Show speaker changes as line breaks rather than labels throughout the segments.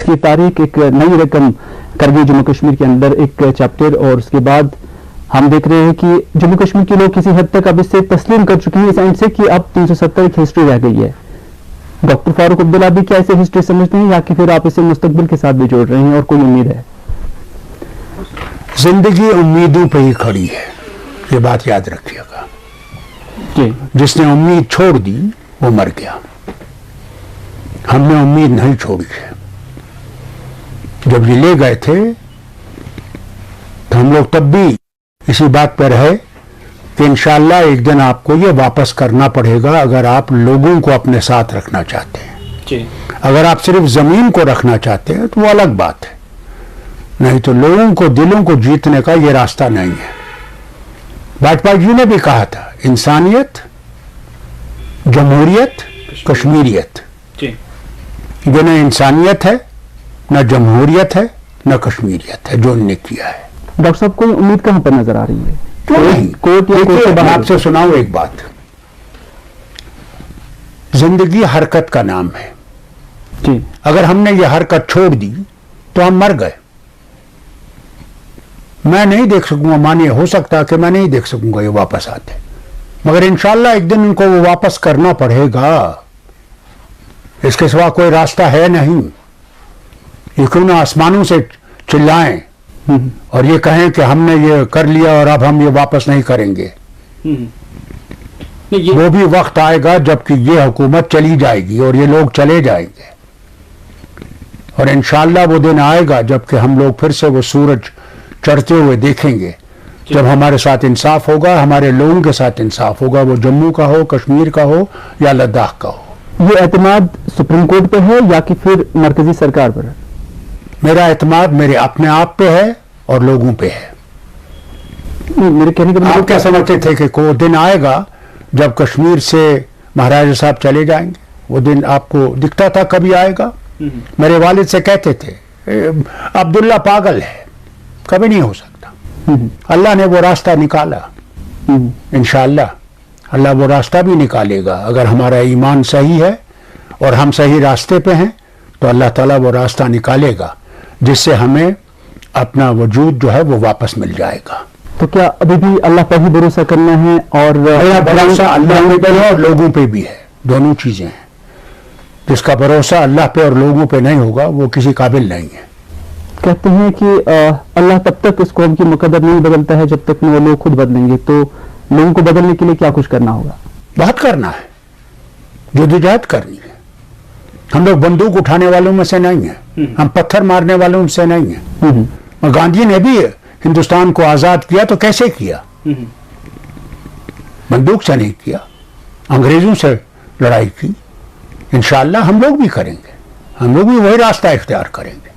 की तारीख एक नई रकम कर गई जम्मू कश्मीर के अंदर एक चैप्टर, और उसके बाद हम देख रहे हैं कि जम्मू कश्मीर के लोग किसी हद तक अब इससे तस्लीम कर चुके हैं इस एंड से कि अब 370 की हिस्ट्री रह गई है। डॉक्टर फारूक अब्दुल्ला भी क्या इसे हिस्ट्री समझते हैं, या कि फिर आप इसे मुस्तकबिल के साथ भी जोड़ रहे हैं और कोई उम्मीद है?
जिंदगी उम्मीदों पे ही खड़ी है, ये बात याद रखिएगा। जिसने उम्मीद छोड़ दी वो मर गया। हमने उम्मीद नहीं छोड़ी है। जब ये ले गए थे तो हम लोग तब भी इसी बात पर रहे कि इंशाअल्लाह एक दिन आपको ये वापस करना पड़ेगा, अगर आप लोगों को अपने साथ रखना चाहते हैं जी। अगर आप सिर्फ जमीन को रखना चाहते हैं तो वो अलग बात है, नहीं तो लोगों को, दिलों को जीतने का ये रास्ता नहीं है। वाजपेयी जी ने भी कहा था, इंसानियत, जमहूरियत, कश्मीरियत। जो न इंसानियत है, न जमहूरियत है, न कश्मीरियत है जो उन्होंने किया है।
डॉक्टर साहब, कोई उम्मीद कहां पर नजर आ रही है?
क्यों नहीं? कोर्ट आपसे सुनाऊं एक बात। जिंदगी हरकत का नाम है जी। अगर हमने ये हरकत छोड़ दी तो हम मर गए। मैं नहीं देख सकूंगा, मानिए हो सकता है कि मैं नहीं देख सकूंगा ये वापस आते, मगर इंशाअल्लाह एक दिन इनको वो वापस करना पड़ेगा। इसके सिवा कोई रास्ता है नहीं। ये क्यों ना आसमानों से चिल्लाएं और ये कहें कि हमने ये कर लिया और अब हम ये वापस नहीं करेंगे। वो भी वक्त आएगा जबकि ये हुकूमत चली जाएगी और ये लोग चले जाएंगे, और इंशाअल्लाह वो दिन आएगा जबकि हम लोग फिर से वो सूरज चढ़ते हुए देखेंगे, जब हमारे साथ इंसाफ होगा, हमारे लोगों के साथ इंसाफ होगा, वो जम्मू का हो, कश्मीर का हो या लद्दाख का हो।
ये एतमाद सुप्रीम कोर्ट पे है या कि फिर मरकजी सरकार पर है?
मेरा एतमाद मेरे अपने आप पे है और लोगों पे है।
मेरे कहने का मतलब,
आप क्या समझते थे कि कोई दिन आएगा जब कश्मीर से महाराजा साहब चले जाएंगे? वो दिन आपको दिखता था कभी आएगा? मेरे वालिद से कहते थे अब्दुल्ला पागल है, कभी नहीं हो सकता। अल्लाह ने वो रास्ता निकाला। इंशाअल्लाह अल्लाह वो रास्ता भी निकालेगा। अगर हमारा ईमान सही है और हम सही रास्ते पे हैं तो अल्लाह ताला वो रास्ता निकालेगा जिससे हमें अपना वजूद जो है वो वापस मिल जाएगा।
तो क्या अभी भी अल्लाह पर ही भरोसा करना है? और
भरोसा अल्लाह पे भी है और लोगों पे भी है, दोनों चीजें हैं। जिसका भरोसा अल्लाह पे और लोगों पे नहीं होगा वो किसी काबिल नहीं है।
कहते हैं कि अल्लाह तब तक इस कौम की मुकद्दर नहीं बदलता है जब तक वो लोग खुद बदलेंगे। तो लोगों को बदलने के लिए क्या कुछ करना होगा?
बहुत करना है, जद्दोजहद करनी है। हम लोग बंदूक उठाने वालों में से नहीं है, हम पत्थर मारने वालों में से नहीं है। गांधी ने भी हिंदुस्तान को आजाद किया तो कैसे किया? बंदूक से नहीं किया, अंग्रेजों से लड़ाई की। इंशाअल्लाह हम लोग भी करेंगे, हम लोग भी वही रास्ता इख्तियार करेंगे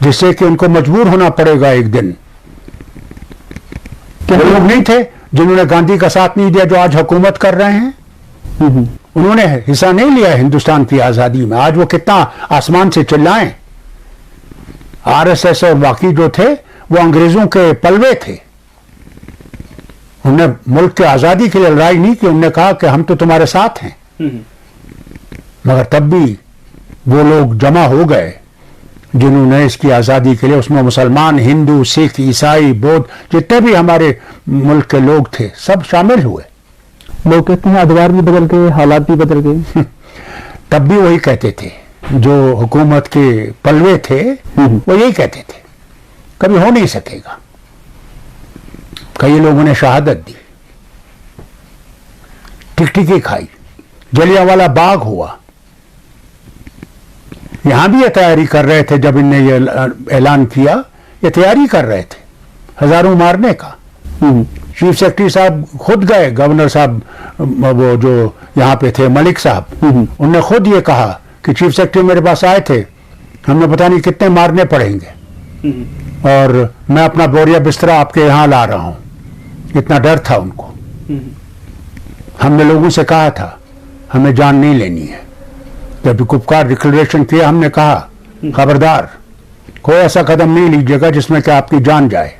जिससे कि उनको मजबूर होना पड़ेगा एक दिन। क्या लोग नहीं थे जिन्होंने गांधी का साथ नहीं दिया जो आज हुकूमत कर रहे हैं? उन्होंने हिस्सा नहीं लिया हिंदुस्तान की आजादी में। आज वो कितना आसमान से चिल्लाएं। आरएसएस और बाकी जो थे वो अंग्रेजों के पलवे थे। उन्होंने मुल्क की आजादी के लिए लड़ाई नहीं की, उन्होंने कहा कि हम तो तुम्हारे साथ हैं। मगर तब भी वो लोग जमा हो गए जिन्होंने इसकी आजादी के लिए, उसमें मुसलमान, हिंदू, सिख, ईसाई, बौद्ध, जितने भी हमारे मुल्क के लोग थे सब शामिल हुए।
लोग कहते हैं अदवार भी बदल गए, हालात भी बदल गए।
तब भी वही कहते थे, जो हुकूमत के पलवे थे वो यही कहते थे कभी हो नहीं सकेगा। कई लोगों ने शहादत दी, टिकटिकी खाई, जलियांवाला बाग हुआ। यहां भी ये तैयारी कर रहे थे, जब इनने ये ऐलान किया, ये तैयारी कर रहे थे हजारों मारने का। चीफ सेक्रेटरी साहब खुद गए, गवर्नर साहब वो जो यहाँ पे थे मलिक साहब, उन्होंने खुद ये कहा कि चीफ सेक्रेटरी मेरे पास आए थे, हमने पता नहीं कितने मारने पड़ेंगे और मैं अपना बोरिया बिस्तरा आपके यहाँ ला रहा हूँ। इतना डर था उनको। हमने लोगों से कहा था हमें जान नहीं लेनी है। जब कुपकार डिक्लेरेशन किया हमने कहा खबरदार कोई ऐसा कदम नहीं लीजिएगा जिसमें कि आपकी जान जाए।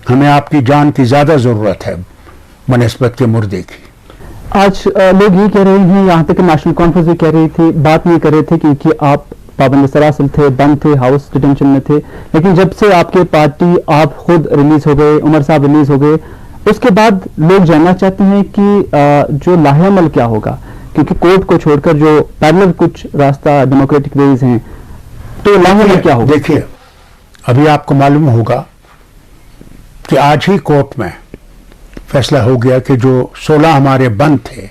हमें आपकी जान की ज्यादा जरूरत है बनिस्बत के मुर्दे की।
आज लोग ये कह रहे हैं, यहाँ तक नेशनल कॉन्फ्रेंस भी कह रही थी, बात ये कर रहे थे कि आप पाबंद सरासिल थे, बंद थे, हाउस डिटेंशन में थे। लेकिन जब से आपके पार्टी आप खुद रिलीज हो गए, उमर साहब रिलीज हो गए, उसके बाद लोग जानना चाहते हैं कि जो लाहेअमल क्या होगा, क्योंकि कोर्ट को छोड़कर जो पैरेलल कुछ रास्ता डेमोक्रेटिक वेज हैं, तो लाहेअमल क्या होगा?
देखिए, अभी आपको मालूम होगा कि आज ही कोर्ट में फैसला हो गया कि जो 16 हमारे बंद थे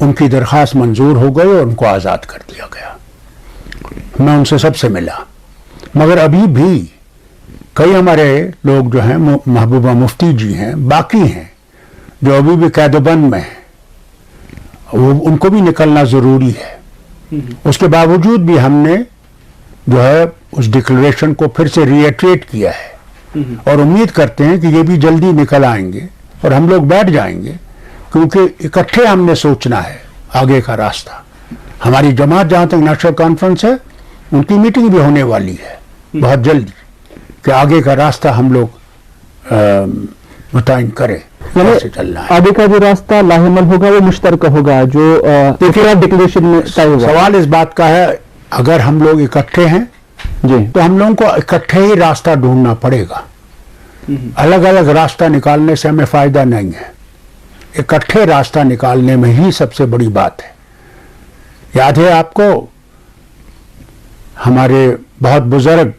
उनकी दरखास्त मंजूर हो गई और उनको आज़ाद कर दिया गया। मैं उनसे सबसे मिला, मगर अभी भी कई हमारे लोग जो हैं, महबूबा मुफ्ती जी हैं, बाकी हैं जो अभी भी कैदबंद में हैं, वो उनको भी निकलना ज़रूरी है। उसके बावजूद भी हमने जो है उस डिक्लेरेशन को फिर से रीएट्रेट किया है और उम्मीद करते हैं कि ये भी जल्दी निकल आएंगे और हम लोग बैठ जाएंगे, क्योंकि इकट्ठे हमने सोचना है आगे का रास्ता। हमारी जमात जहां तक नेशनल कॉन्फ्रेंस है, उनकी मीटिंग भी होने वाली है बहुत जल्दी कि आगे का रास्ता हम लोग मुतय्यन करें, कैसे चलना है।
आगे का जो रास्ता लाहेअमल होगा वो मुश्तरका होगा, जो डिक्लेरेशन में तय होगा।
सवाल इस बात का है, अगर हम लोग इकट्ठे हैं
जी,
तो हम लोगों को इकट्ठे ही रास्ता ढूंढना पड़ेगा। अलग अलग रास्ता निकालने से हमें फायदा नहीं है, इकट्ठे रास्ता निकालने में ही सबसे बड़ी बात है। याद है आपको, हमारे बहुत बुजुर्ग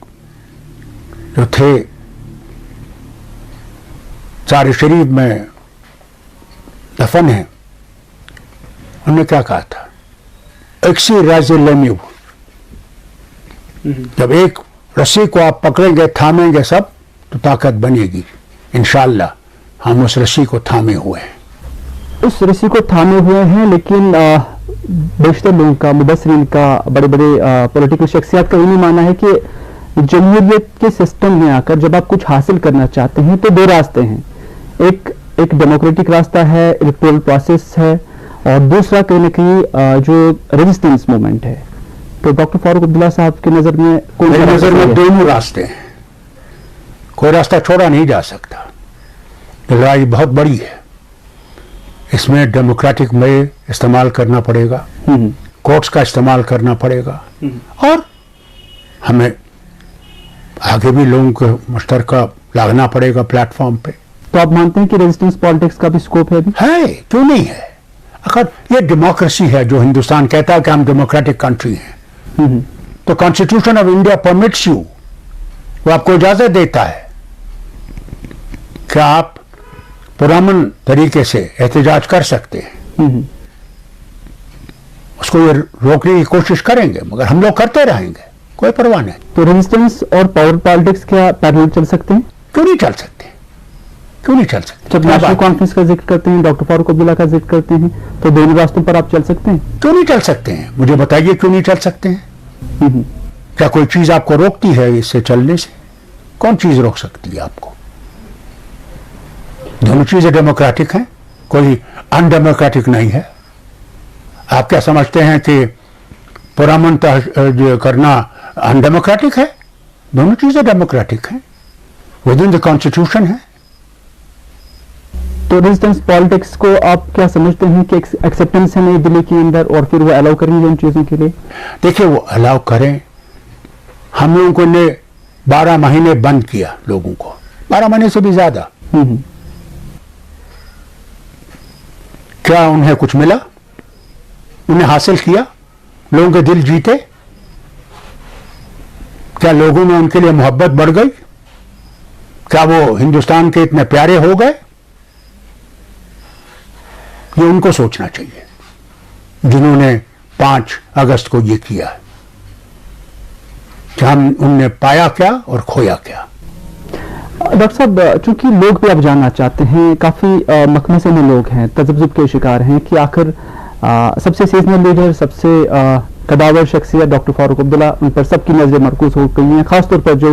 जो थे चार शरीफ में दफन है, उन्होंने क्या कहा था? एक्सी राज़ लेम्यू, जब एक रस्सी को आप पकड़ेंगे, थामेंगे सब, तो ताकत बनेगी। इंशाअल्लाह हम उस रस्सी को थामे हुए हैं।
उस रस्सी को थामे हुए हैं, लेकिन बेशतर लोगों का, मुबस्सरीन का, बड़े बड़े पॉलिटिकल शख्सियत का यही मानना है कि जमहूरियत के सिस्टम में आकर जब आप कुछ हासिल करना चाहते हैं तो दो रास्ते हैं। एक डेमोक्रेटिक रास्ता है, इलेक्टोरल प्रोसेस है, और दूसरा कहीं ना कहीं जो रेजिस्टेंस मूवमेंट है। तो डॉक्टर फारूक अब्दुल्ला साहब की नजर में कौन सा?
नजर में दोनों रास्ते हैं, कोई रास्ता छोड़ा नहीं जा सकता। लड़ाई बहुत बड़ी है, इसमें डेमोक्रेटिक में इस्तेमाल करना पड़ेगा, कोर्ट्स का इस्तेमाल करना पड़ेगा, और हमें आगे भी लोगों को मुश्तरका लागना पड़ेगा प्लेटफॉर्म पे।
तो आप मानते हैं कि रेजिस्टेंस पॉलिटिक्स का भी स्कोप है अभी?
है, क्यों नहीं है। अगर ये डेमोक्रेसी है, जो हिंदुस्तान कहता है कि हम डेमोक्रेटिक कंट्री हैं, तो constitution of India permits you, वो आपको इजाजत देता है कि आप पुरअमन तरीके से एहतजाज कर सकते हैं। उसको ये रोकने की कोशिश करेंगे, मगर हम लोग करते रहेंगे, कोई परवाह नहीं।
तो रेजिस्टेंस और पावर पॉलिटिक्स क्या पैरेलल चल सकते हैं?
क्यों नहीं चल सकते, क्यों नहीं चल सकते?
जब नेशनल कॉन्फ्रेंस का जिक्र करते हैं, डॉक्टर फारूक अब्दुल्ला का जिक्र करते हैं, तो दोनों रास्तों पर आप चल सकते हैं?
क्यों नहीं चल सकते हैं? मुझे बताइए क्यों नहीं चल सकते हैं? क्या कोई चीज आपको रोकती है इससे चलने से? कौन चीज रोक सकती है आपको? दोनों चीजें डेमोक्रेटिक हैं, कोई अनडेमोक्रेटिक नहीं है। आप क्या समझते हैं कि पुरअमन करना अनडेमोक्रेटिक है? दोनों चीजें डेमोक्रेटिक हैं, विद इन द कॉन्स्टिट्यूशन है।
तो रेजिस्टेंस पॉलिटिक्स को आप क्या समझते हैं कि एक्सेप्टेंस है नई दिल्ली के अंदर, और फिर वो अलाउ करेंगे उन चीजों के लिए?
देखिए, वो अलाउ करें। हम लोगों को ने 12 महीने बंद किया, लोगों को 12 महीने से भी ज्यादा। क्या उन्हें कुछ मिला? उन्हें हासिल किया? लोगों के दिल जीते? क्या लोगों में उनके लिए मोहब्बत बढ़ गई? क्या वो हिंदुस्तान के इतने प्यारे हो गए? ये उनको सोचना चाहिए, जिन्होंने 5 अगस्त को ये किया, कि हम उनने पाया क्या और खोया क्या।
डॉक्टर साहब, चूंकि लोग भी अब जानना चाहते हैं, काफी मखमसे में लोग हैं, तजब्जुब के शिकार हैं कि आखिर सबसे सीजनल लीडर, सबसे कदावर शख्सियत डॉक्टर फारूक अब्दुल्ला, उन पर सबकी नजरें मरकूज हो गई हैं। खासतौर पर जो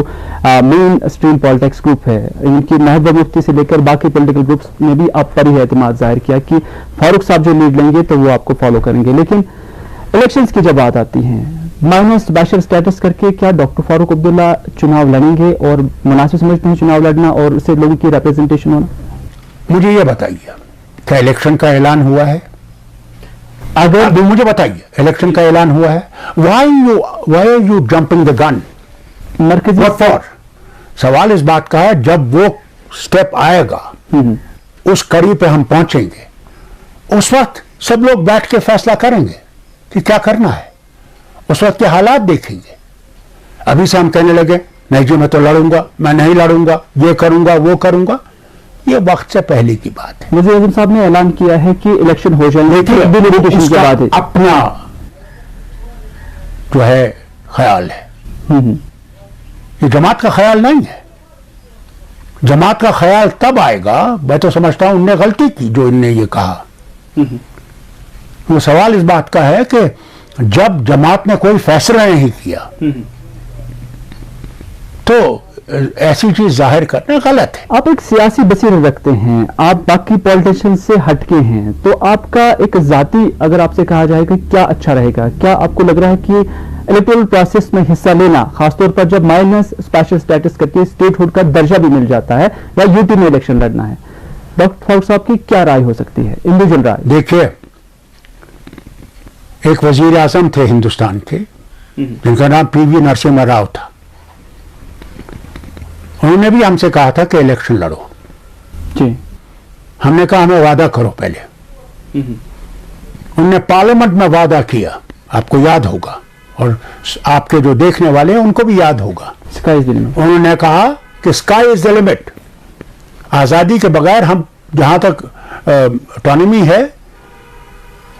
मेन स्ट्रीम पॉलिटिक्स ग्रुप है, इनकी महबूबा मुफ्ती से लेकर बाकी पॉलिटिकल ग्रुप्स ने भी आप पर ही एतमाद जाहिर किया कि फारूक साहब जो लीड लेंगे तो वो आपको फॉलो करेंगे। लेकिन इलेक्शंस की जब बात आती है, माइनस बैशर स्टेटस करके क्या डॉक्टर फारूक अब्दुल्ला चुनाव लड़ेंगे और मुनासिब समझते हैं चुनाव लड़ना और उससे लोगों की रिप्रेजेंटेशन होना?
मुझे ये बताइए, क्या इलेक्शन का ऐलान हुआ है?
अगर
अभी मुझे बताइए, इलेक्शन का ऐलान हुआ है, why are you jumping the gun?
मरकजी
व्हाट फॉर? सवाल इस बात का है, जब वो स्टेप आएगा, उस कड़ी पे हम पहुंचेंगे, उस वक्त सब लोग बैठ के फैसला करेंगे कि क्या करना है। उस वक्त के हालात देखेंगे। अभी से हम कहने लगे नहीं जी मैं तो लड़ूंगा, मैं नहीं लड़ूंगा, ये करूंगा वो करूंगा, ये वक्त से पहले की बात है।
वज़ीर आज़म साहब ने ऐलान किया है कि इलेक्शन हो जाएंगे, के बाद है।
अपना जो है ख्याल है, ये जमात का ख्याल नहीं है। जमात का ख्याल तब आएगा, मैं तो समझता हूं उनने गलती की जो इनने ये कहा। वो सवाल इस बात का है कि जब जमात ने कोई फैसला नहीं किया तो ऐसी चीज जाहिर करना गलत है।
आप एक सियासी बसीरत रखते हैं, आप बाकी पॉलिटिशियन से हटके हैं, तो आपका एक जाती अगर आपसे कहा जाए कि क्या अच्छा रहेगा, क्या आपको लग रहा है कि इलेक्टोरल प्रोसेस में हिस्सा लेना, खासतौर पर जब माइनस स्पेशल स्टेटस करके स्टेटहुड का दर्जा भी मिल जाता है या यूपी में इलेक्शन लड़ना है, डॉक्टर फारूक साहब की क्या राय हो सकती है, इंडिविजुअल राय?
देखिए, एक वजीर आजम थे हिंदुस्तान के जिनका नाम पीवी नरसिम्हा राव था। उन्होंने भी हमसे कहा था कि इलेक्शन लड़ो
जी।
हमने कहा हमें वादा करो पहले। उन्होंने पार्लियामेंट में वादा किया, आपको याद होगा और आपके जो देखने वाले हैं उनको भी याद होगा।
Sky is the limit.
उन्होंने कहा कि स्काई इज द लिमिट, आजादी के बगैर हम जहां तक ऑटोनॉमी है,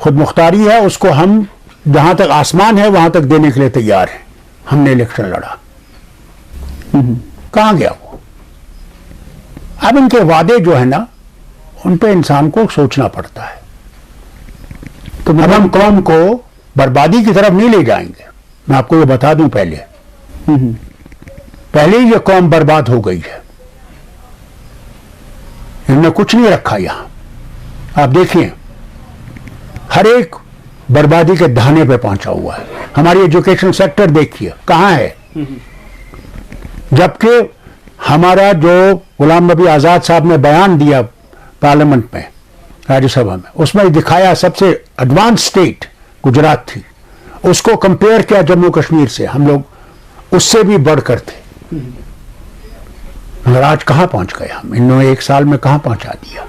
खुद मुख्तारी है, उसको हम जहां तक आसमान है वहां तक देने के लिए तैयार हैं। हमने इलेक्शन लड़ा। कहां गया वो? अब इनके वादे जो है ना, उन पे इंसान को सोचना पड़ता है। तो अब हम कौम को बर्बादी की तरफ नहीं ले जाएंगे। मैं आपको ये बता दूं पहले ही ये कौम बर्बाद हो गई है। इन्होंने कुछ नहीं रखा यहां। आप देखिए, हर एक बर्बादी के धाने पे पहुंचा हुआ है। हमारी एजुकेशन सेक्टर देखिए कहां है। जबकि हमारा जो गुलाम नबी आजाद साहब ने बयान दिया पार्लियामेंट में, राज्यसभा में, उसमें दिखाया सबसे एडवांस स्टेट गुजरात थी, उसको कंपेयर किया जम्मू कश्मीर से, हम लोग उससे भी बढ़कर थे। मगर आज कहां पहुंच गए हम? इन्होंने एक साल में कहां पहुंचा दिया?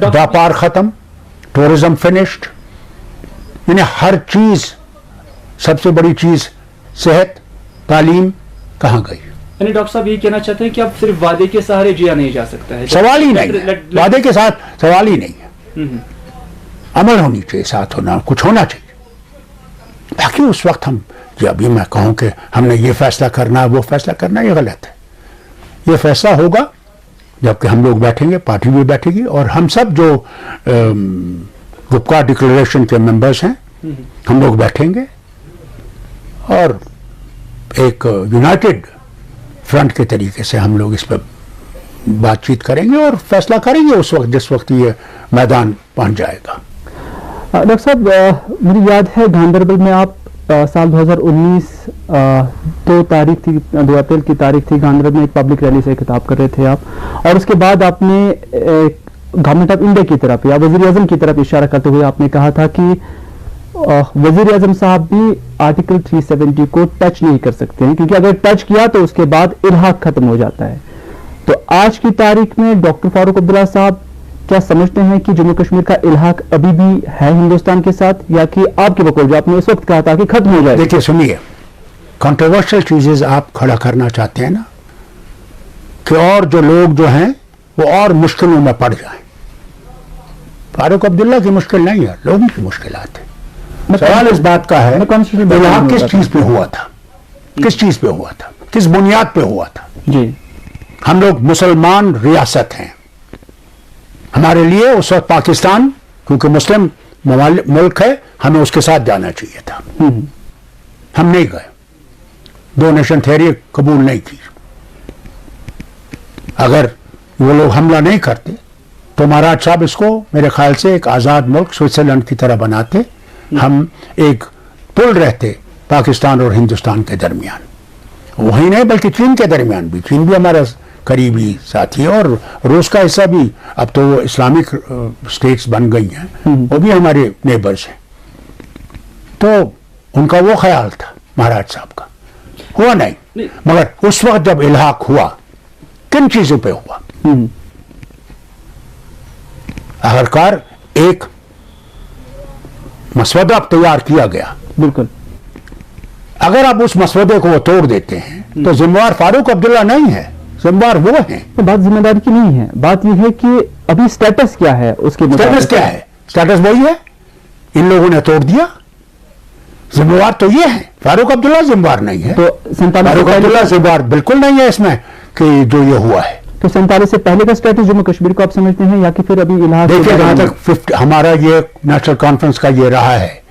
व्यापार खत्म, टूरिज्म फिनिश्ड, यानी हर चीज, सबसे बड़ी चीज सेहत, तालीम कहां गई?
यानी डॉक्टर साहब ये कहना चाहते हैं कि अब सिर्फ वादे के सहारे जिया नहीं जा सकता है।
सवाल ही नहीं है, वादे के साथ सवाल ही नहीं है। अमल होनी चाहिए, साथ होना, कुछ होना चाहिए। ताकि उस वक्त हम, अभी मैं कहूं कि हमने ये फैसला करना है, वो फैसला करना, ये गलत है। ये फैसला होगा जबकि हम लोग बैठेंगे, पार्टी भी बैठेगी, और हम सब जो गुप्का डिक्लेरेशन के मेंबर्स हैं, हम लोग बैठेंगे और एक यूनाइटेड फ्रंट के तरीके से हम लोग इस पर बातचीत करेंगे और फैसला करेंगे उस वक्त जिस वक्त ये मैदान पहुंच जाएगा।
डॉक्टर साहब, मुझे याद है गांधरबल में आप साल 2019 2 तारीख थी, 2 अप्रैल की तारीख थी, गांधरबल में एक पब्लिक रैली से खिताब कर रहे थे आप, और उसके बाद आपने गवर्नमेंट ऑफ इंडिया की तरफ या वजीर आजम की तरफ इशारा करते हुए आपने कहा था कि वजीर आजम साहब भी आर्टिकल 370 को टच नहीं कर सकते हैं, क्योंकि अगर टच किया तो उसके बाद इल्हाक खत्म हो जाता है। तो आज की तारीख में डॉक्टर फारूक अब्दुल्ला साहब क्या समझते हैं कि जम्मू कश्मीर का इल्हाक अभी भी है हिंदुस्तान के साथ, या कि आपके बकौल जो आपने इस वक्त कहा था कि खत्म हो जाए?
देखिए, सुनिए, कंट्रोवर्शियल चीजें आप खड़ा करना चाहते हैं ना, कि और जो लोग जो हैं वो और मुश्किलों में पड़ जाएं। फारूक अब्दुल्ला की मुश्किल नहीं है, लोगों की मुश्किलात है। सवाल इस बात का है इल्हाक किस चीज पे हुआ था, किस चीज पे हुआ था, किस बुनियाद पे हुआ था?
जी,
हम लोग मुसलमान रियासत हैं। हमारे लिए उस वक्त पाकिस्तान, क्योंकि मुस्लिम मुल्क है, हमें उसके साथ जाना चाहिए था। हम नहीं गए, 2 नेशन थ्योरी कबूल नहीं की। अगर वो लोग हमला नहीं करते तो महाराज साहब इसको मेरे ख्याल से एक आज़ाद मुल्क स्विट्जरलैंड की तरह बनाते। हम एक पुल रहते पाकिस्तान और हिंदुस्तान के दरमियान, वही नहीं बल्कि चीन के दरमियान भी। चीन भी हमारा करीबी साथी है, और रूस का हिस्सा भी, अब तो वो इस्लामिक स्टेट्स बन गई हैं, वो भी हमारे नेबर्स हैं। तो उनका वो ख्याल था महाराज साहब का, हुआ नहीं। मगर उस वक्त जब इल्हाक हुआ, किन चीजों पे हुआ? आखिरकार एक मसवदा तैयार किया गया।
बिल्कुल।
अगर आप उस मसवदे को वो तोड़ देते हैं तो जिम्मेवार फारूक अब्दुल्ला नहीं है, जिम्मेवार वो हैं।
तो बात जिम्मेदारी की नहीं है, बात यह है कि अभी स्टेटस क्या है उसके मुताबिक।
स्टेटस क्या है? स्टेटस वही है, इन लोगों ने तोड़ दिया। जिम्मेवार तो ये है, फारूक अब्दुल्ला जिम्मेवार नहीं है।
तो 47
फारूक अब्दुल्ला जिम्मेवार बिल्कुल नहीं है इसमें कि जो ये हुआ है।
तो 47 से पहले का स्टेटस जम्मू कश्मीर को आप समझते हैं, या कि फिर अभी इलाहाबाद?
देखिए, जहां तक हमारा ये नेशनल कॉन्फ्रेंस का ये रहा है,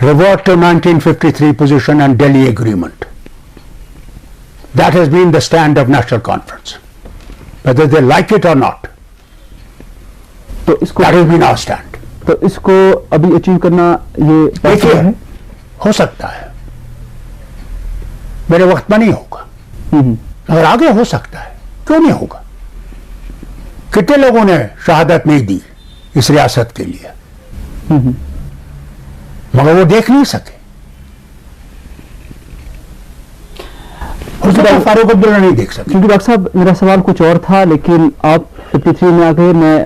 revert to 1953 position and Delhi agreement. That has been the stand of National Conference, whether they like it or not.
तो इसको,
that has been our stand.
तो इसको अभी अचीव करना ये
देखिए,
है?
हो सकता है, मेरे वक्त में नहीं होगा, मगर आगे हो सकता है। क्यों नहीं होगा? कितने लोगों ने शहादत नहीं दी इस रियासत के लिए, मगर वो देख नहीं सके। फारूक अब्दुल्ला नहीं देख सके।
क्योंकि डॉक्टर साहब, मेरा सवाल कुछ और था, लेकिन आप 53 में आ गए, मैं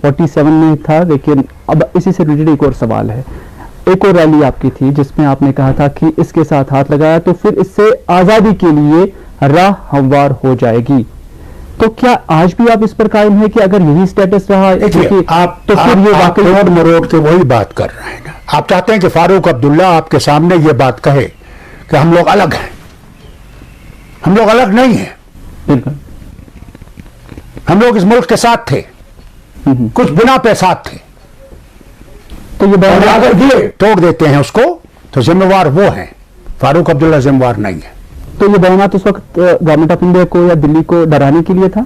47 में था। लेकिन अब इसी से रिलेटेड एक और सवाल है। एक और रैली आपकी थी जिसमें आपने कहा था कि इसके साथ हाथ लगाया तो फिर इससे आजादी के लिए राह हमवार हो जाएगी। तो क्या आज भी आप इस पर कायम है कि अगर यही स्टेटस रहा
आप
तो फिर ये वाकई
रोड मरोड़ के वही बात कर रहे हैं ना। आप चाहते हैं कि फारूक अब्दुल्ला आपके सामने ये बात कहे कि हम लोग अलग हैं। हम लोग अलग नहीं हैं, हम लोग इस मुल्क के साथ थे, कुछ बिना पे साथ थे।
तो ये
और अगर ये तोड़ देते हैं उसको तो जिम्मेवार वो हैं, फारूक अब्दुल्ला जिम्मेवार नहीं है।
तो ये बयान उस वक्त गवर्नमेंट ऑफ इंडिया को या दिल्ली को डराने के लिए था?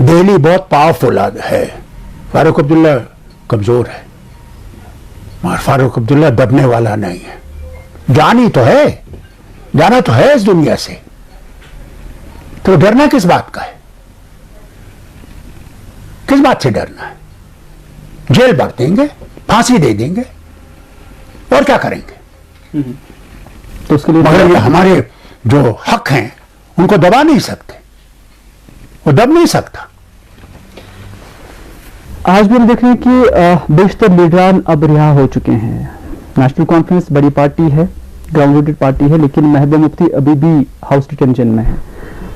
दिल्ली बहुत पावरफुल है, फारूक अब्दुल्ला कमजोर है, मगर फारूक अब्दुल्ला दबने वाला नहीं है। जानी तो है, जाना तो है इस दुनिया से, तो डरना किस बात का है? किस बात से डरना है? जेल भर देंगे, फांसी दे देंगे, और क्या करेंगे?
तो उसके लिए
मगर ये हमारे जो हक हैं उनको दबा नहीं सकते, वो दब नहीं सकता।
आज भी हम देख रहे हैं कि बेशतर लीडरान अब रिहा हो चुके हैं। नेशनल कॉन्फ्रेंस बड़ी पार्टी है, ग्राउंडेड पार्टी है, लेकिन महबूबा मुफ्ती अभी भी हाउस डिटेंशन में है।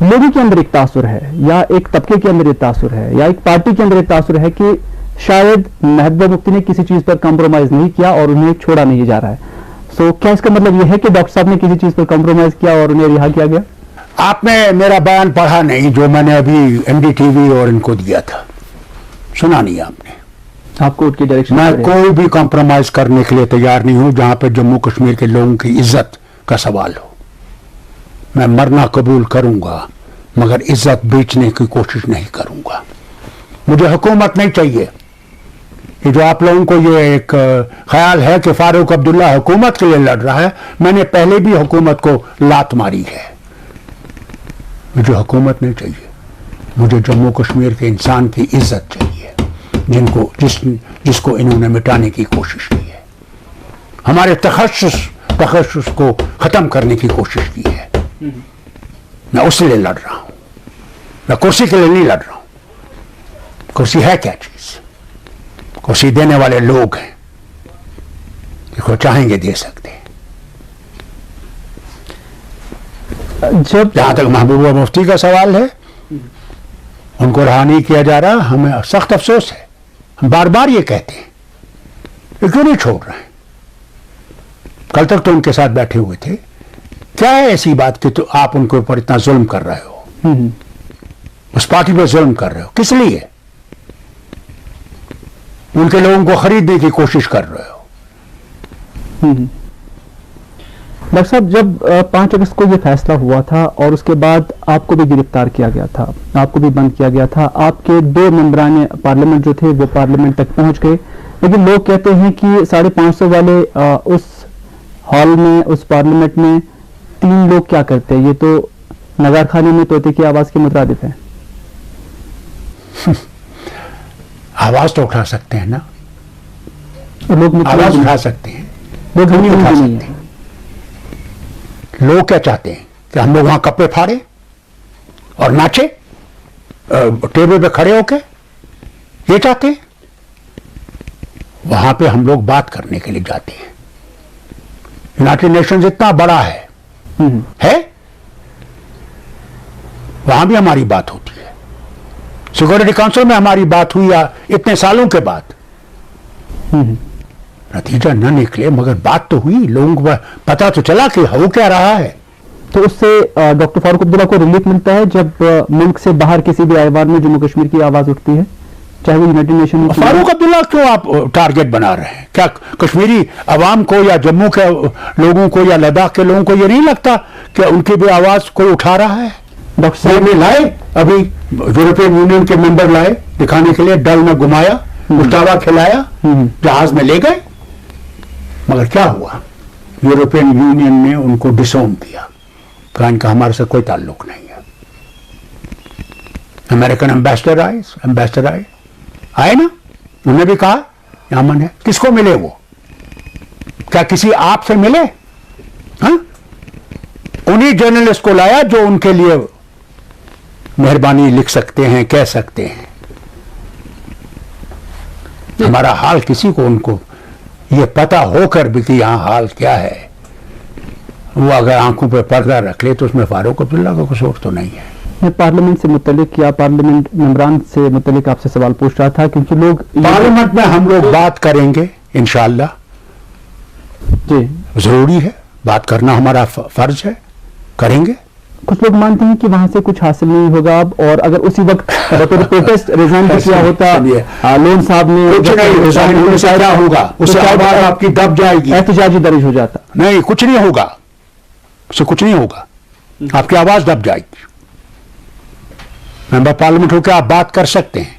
लोगों के अंदर एक तासुर है, या एक तबके के अंदर एक तासुर है, या एक पार्टी के अंदर एक तासुर है कि शायद महबूबा मुफ्ती ने किसी चीज पर कॉम्प्रोमाइज नहीं किया और उन्हें छोड़ा नहीं जा रहा है। सो क्या इसका मतलब यह है कि डॉक्टर साहब ने किसी चीज पर कॉम्प्रोमाइज किया और उन्हें रिहा किया गया?
आपने मेरा बयान पढ़ा नहीं जो मैंने अभी एनडीटीवी और इनको दिया था, सुना नहीं आपने।
आप कोर्ट की डायरेक्शन?
मैं कोई भी कॉम्प्रोमाइज करने के लिए तैयार नहीं हूं जहां पर जम्मू कश्मीर के लोगों की इज्जत का सवाल हो। मैं मरना कबूल करूंगा, मगर इज्जत बेचने की कोशिश नहीं करूंगा। मुझे हुकूमत नहीं चाहिए। ये जो आप लोगों को ये एक ख्याल है कि फारूक अब्दुल्ला हुकूमत के लिए लड़ रहा है, मैंने पहले भी हुकूमत को लात मारी है। मुझे हुकूमत नहीं चाहिए, मुझे जम्मू कश्मीर के इंसान की इज्जत चाहिए, जिसको इन्होंने मिटाने की कोशिश की है। हमारे तखस्सुस को खत्म करने की कोशिश की है। मैं उसके लिए लड़ रहा हूं, मैं कुर्सी के लिए नहीं लड़ रहा हूं। कुर्सी है क्या चीज? कुर्सी देने वाले लोग हैं, जिसको चाहेंगे दे सकते हैं।
जब
जहां तक महबूबा मुफ्ती का सवाल है, उनको रहा नहीं किया जा रहा, हमें सख्त अफसोस है। हम बार बार ये कहते हैं, ये क्यों नहीं छोड़ रहे हैं? कल तक तो उनके साथ बैठे हुए थे। क्या है ऐसी बात कि तो आप उनके ऊपर इतना जुल्म कर रहे हो, उस पार्टी पर जुल्म कर रहे हो? किस लिए? उनके लोगों को खरीदने की कोशिश कर रहे हो।
डॉक्टर साहब, जब 5 अगस्त को यह फैसला हुआ था और उसके बाद आपको भी गिरफ्तार किया गया था, आपको भी बंद किया गया था, आपके 2 मेंबरान पार्लियामेंट जो थे वो पार्लियामेंट तक पहुंच गए, लेकिन लोग कहते हैं कि 550 वाले उस हॉल में, उस पार्लियामेंट में 3 लोग क्या करते हैं? ये तो नगार खाने में तोते की आवाज के मुतरादिफ है।
आवाज तो उठा सकते हैं ना,
और लोग
आवाज उठा सकते हैं,
लोग
क्यों नहीं उठा
नहीं
सकते?
है।
लोग क्या चाहते हैं कि हम लोग वहां कपड़े फाड़े और नाचे टेबल पे खड़े होके, ये चाहते हैं? वहां पे हम लोग बात करने के लिए जाते हैं। यूनाइटेड नेशंस इतना बड़ा है, वहां भी हमारी बात होती है। सिक्योरिटी काउंसिल में हमारी बात हुई या इतने सालों के बाद नतीजा न निकले, मगर बात तो हुई, लोगों को पता तो चला कि हो क्या रहा है।
तो उससे डॉक्टर फारूक अब्दुल्ला को रिलीफ मिलता है जब मुल्क से बाहर किसी भी आइवान में जम्मू कश्मीर की आवाज उठती है, चाहे वो यूनाइटेड नेशन।
फारूक अब्दुल्ला क्यों आप टारगेट बना रहे हैं? क्या कश्मीरी अवाम को या जम्मू के लोगों को या लद्दाख के लोगों को ये नहीं लगता कि उनकी भी आवाज कोई उठा रहा है?
डॉक्टर साहब
ने लाए, अभी यूरोपियन यूनियन के मेंबर लाए दिखाने के लिए, डल में घुमाया, मुश्ताबा खिलाया, जहाज में ले गए, मगर क्या हुआ? यूरोपियन यूनियन ने उनको डिसोन किया, कहा इनका हमारे से कोई ताल्लुक नहीं है। अमेरिकन एम्बेसडर आए ना, उन्होंने भी कहा यहां मन है। किसको मिले वो? क्या किसी आप से मिले? हाँ? उन्हीं जर्नलिस्ट को लाया जो उनके लिए मेहरबानी लिख सकते हैं, कह सकते हैं। हमारा हाल किसी को उनको ये पता होकर भी कि यहां हाल क्या है, वो अगर आंखों पे पर्दा रख ले तो उसमें फारूक अब्दुल्ला का कसूर तो नहीं है।
मैं पार्लियामेंट से मुतल्लिक या पार्लियामेंट मेंबरान से मुतल्लिक आपसे सवाल पूछ रहा था, क्योंकि लोग
पार्लियामेंट में हम लोग बात करेंगे इंशाअल्लाह।
जी,
जरूरी है, बात करना हमारा फर्ज है, करेंगे।
कुछ लोग मानते हैं कि वहां से कुछ हासिल नहीं होगा अब, और अगर उसी वक्त प्रोटेस्ट रिजाइन किया होता लोन साहब ने,
कुछ नहीं रिजाइन होने से क्या होगा? उससे आवाज आपकी दब जाएगी,
एहतजाजी दर्ज हो जाता।
नहीं, कुछ नहीं होगा, उससे कुछ नहीं होगा, आपकी आवाज दब जाएगी। मेंबर पार्लियामेंट होकर आप बात कर सकते हैं,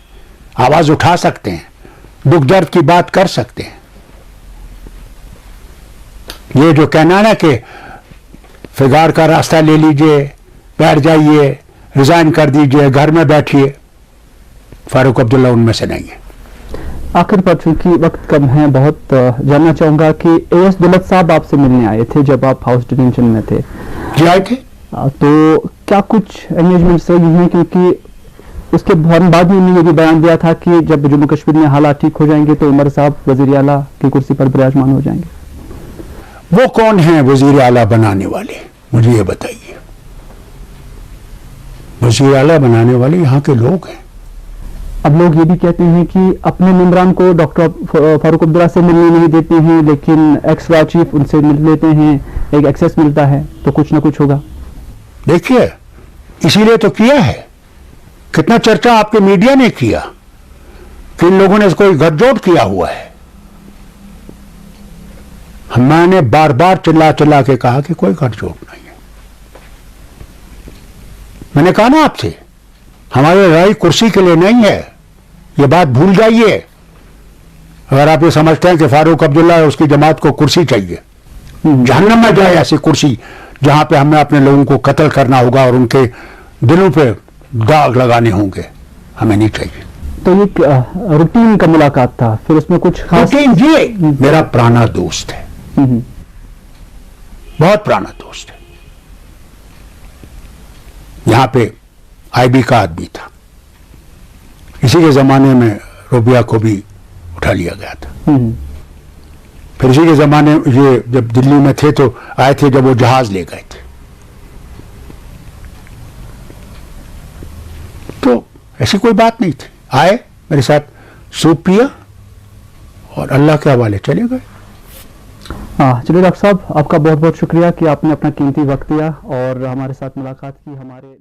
आवाज उठा सकते हैं, दुख दर्द की बात कर सकते हैं। ये जो कहना ना कि फिगार का रास्ता ले लीजिए, बैठ जाइए, रिजाइन कर दीजिए, घर में बैठिए, फारूक अब्दुल्ला उनमें से नहीं है।
आखिर पर चूंकि वक्त कम है, बहुत जानना चाहूंगा कि एएस दुलत साहब आपसे मिलने आए थे जब आप हाउस डिटेंशन में थे।
जी आए थे।
तो क्या कुछ एंगेजमेंट्स रही हैं? क्योंकि उसके बाद में उन्होंने ये भी बयान दिया था कि जब जम्मू कश्मीर में हालात ठीक हो जाएंगे तो उमर साहब वजीर आला की कुर्सी पर विराजमान हो जाएंगे।
वो कौन है वजीर आला बनाने वाले, मुझे ये बताइए। वजीर आला बनाने वाले यहाँ के लोग हैं।
अब लोग ये भी कहते हैं कि अपने मेंबरान को डॉक्टर फारूक अब्दुल्ला से मिलने नहीं देते हैं, लेकिन एक्स वाई चीफ उनसे मिल लेते हैं, एक एक्सेस मिलता है, तो कुछ ना कुछ होगा।
देखिए, इसीलिए तो किया है। कितना चर्चा आपके मीडिया ने किया कि इन लोगों ने कोई गठजोड़ किया हुआ है। मैंने बार बार चिल्ला चिल्ला के कहा कि कोई गठजोड़ नहीं है। मैंने कहा ना आपसे, हमारी लड़ाई कुर्सी के लिए नहीं है, ये बात भूल जाइए। अगर आप ये समझते हैं कि फारूक अब्दुल्ला और उसकी जमात को कुर्सी चाहिए, जहन्नम में जाए ऐसी कुर्सी जहां पे हमें अपने लोगों को कत्ल करना होगा और उनके दिलों पे दाग लगाने होंगे, हमें नहीं चाहिए।
तो ये रूटीन का मुलाकात था, फिर उसमें कुछ खास?
रूटीन जी मेरा पुराना दोस्त है, बहुत पुराना दोस्त है। यहां पे आईबी का आदमी था, इसी के जमाने में रोबिया को भी उठा लिया गया था। फिर इसी के जमाने ये जब दिल्ली में थे तो आए थे जब वो जहाज ले गए थे। तो ऐसी कोई बात नहीं थी, आए मेरे साथ सूप पिया और अल्लाह के हवाले चले गए।
चलिए डॉक्टर साहब, आपका बहुत बहुत शुक्रिया कि आपने अपना कीमती वक्त दिया और हमारे साथ मुलाकात की। हमारे